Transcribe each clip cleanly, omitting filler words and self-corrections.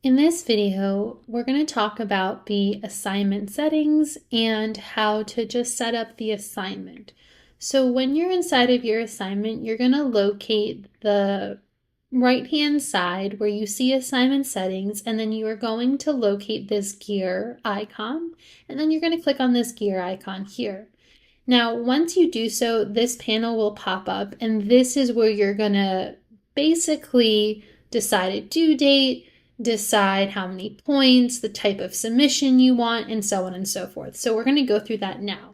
In this video, we're going to talk about the assignment settings and how to just set up the assignment. So when you're inside of your assignment, you're going to locate the right-hand side where you see assignment settings, and then you are going to locate this gear icon, and then you're going to click on this gear icon here. Now, once you do so, this panel will pop up, and this is where you're going to basically decide a due date, decide how many points, the type of submission you want, and so on and so forth. So we're going to go through that now.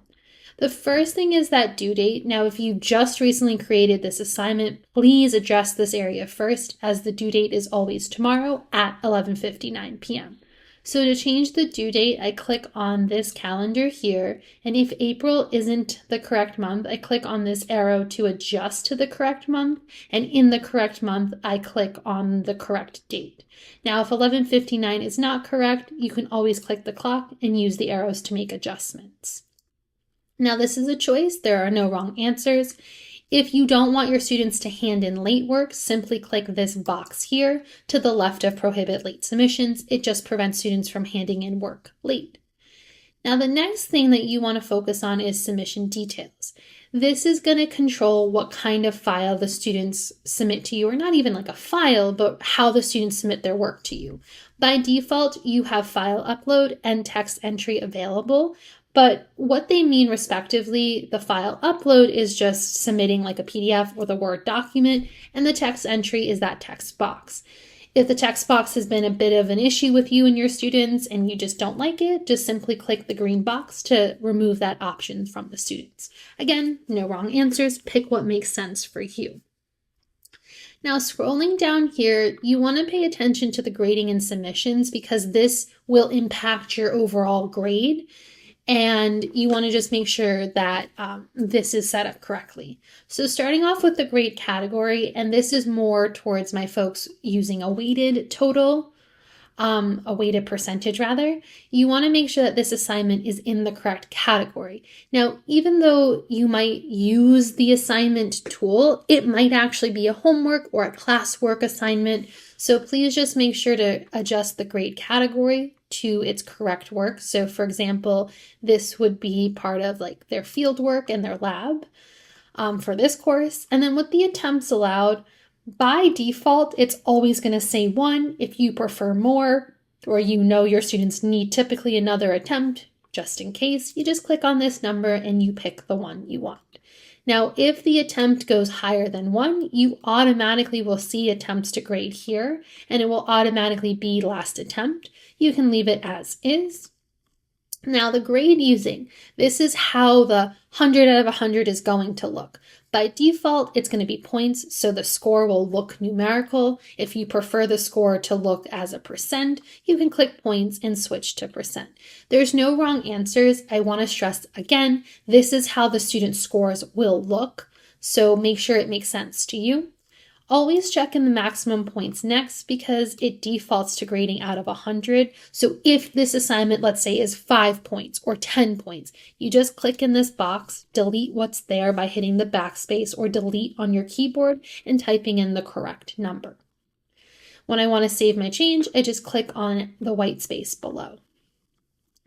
The first thing is that due date. Now, if you just recently created this assignment, please address this area first, as the due date is always tomorrow at 11:59 p.m. So to change the due date, I click on this calendar here, and if April isn't the correct month, I click on this arrow to adjust to the correct month, and in the correct month, I click on the correct date. Now, if 11:59 is not correct, you can always click the clock and use the arrows to make adjustments. Now, this is a choice. There are no wrong answers. If you don't want your students to hand in late work, simply click this box here to the left of prohibit late submissions. It just prevents students from handing in work late. Now, the next thing that you want to focus on is submission details. This is going to control what kind of file the students submit to you, or not even like a file, but how the students submit their work to you. By default, you have file upload and text entry available. But what they mean respectively, the file upload is just submitting like a PDF or the Word document, and the text entry is that text box. If the text box has been a bit of an issue with you and your students and you just don't like it, just simply click the green box to remove that option from the students. Again, no wrong answers. Pick what makes sense for you. Now, scrolling down here, you want to pay attention to the grading and submissions because this will impact your overall grade. And you want to just make sure that this is set up correctly. So starting off with the grade category, and this is more towards my folks using a weighted total, a weighted percentage rather, you want to make sure that this assignment is in the correct category. Now, even though you might use the assignment tool, it might actually be a homework or a classwork assignment. So please just make sure to adjust the grade category to its correct work. So for example, this would be part of like their field work and their lab for this course. And then with the attempts allowed, by default, it's always going to say 1. If you prefer more, or you know your students need typically another attempt, just in case, you just click on this number and you pick the one you want. Now, if the attempt goes higher than 1, you automatically will see attempts to grade here, and it will automatically be last attempt. You can leave it as is. Now, the grade using, this is how the 100 out of 100 is going to look. By default, it's going to be points, so the score will look numerical. If you prefer the score to look as a percent, you can click points and switch to percent. There's no wrong answers. I want to stress again, this is how the student scores will look, so make sure it makes sense to you. Always check in the maximum points next because it defaults to grading out of 100. So if this assignment, let's say, is 5 points or 10 points, you just click in this box, delete what's there by hitting the backspace or delete on your keyboard and typing in the correct number. When I want to save my change, I just click on the white space below.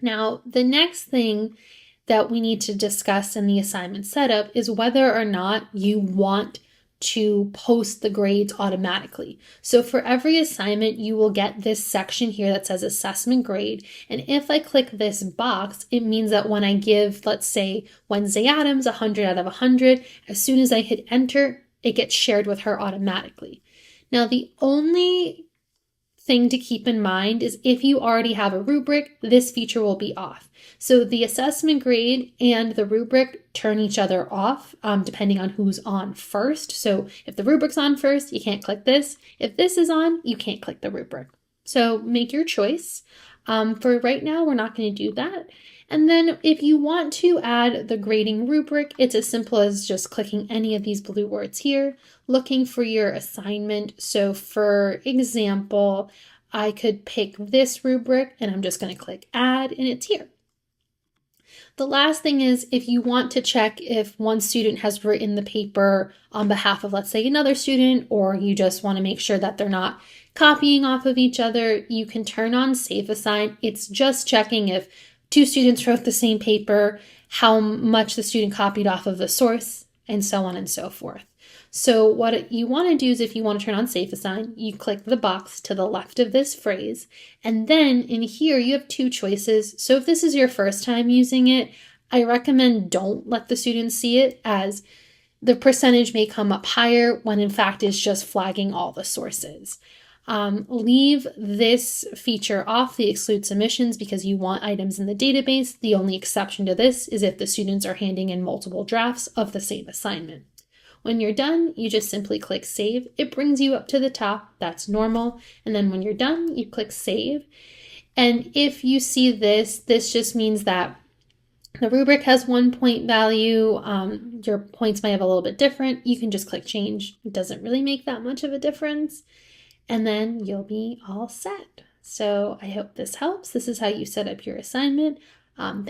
Now, the next thing that we need to discuss in the assignment setup is whether or not you want to post the grades automatically. So for every assignment, you will get this section here that says assessment grade. And if I click this box, it means that when I give, let's say, Wednesday Adams 100 out of 100, as soon as I hit enter, it gets shared with her automatically. Now, the only thing to keep in mind is if you already have a rubric, this feature will be off. So the assessment grade and the rubric turn each other off depending on who's on first. So if the rubric's on first, you can't click this. If this is on, you can't click the rubric. So make your choice. For right now, we're not going to do that. And then if you want to add the grading rubric, it's as simple as just clicking any of these blue words here, looking for your assignment. So for example, I could pick this rubric and I'm just going to click add and it's here. The last thing is if you want to check if one student has written the paper on behalf of, let's say, another student, or you just want to make sure that they're not copying off of each other, you can turn on Safe Assign. It's just checking if two students wrote the same paper, how much the student copied off of the source, and so on and so forth. So what you want to do is if you want to turn on Safe Assign, you click the box to the left of this phrase, and then in here you have two choices. So if this is your first time using it, I recommend don't let the students see it, as the percentage may come up higher when in fact it's just flagging all the sources. Leave this feature off, the exclude submissions, because you want items in the database. The only exception to this is if the students are handing in multiple drafts of the same assignment. When you're done, you just simply click save. It brings you up to the top. That's normal. And then when you're done, you click save. And if you see this just means that the rubric has 1 point value. Your points might have a little bit different. You can just click change. It doesn't really make that much of a difference. And then you'll be all set. So I hope this helps. This is how you set up your assignment. Thanks.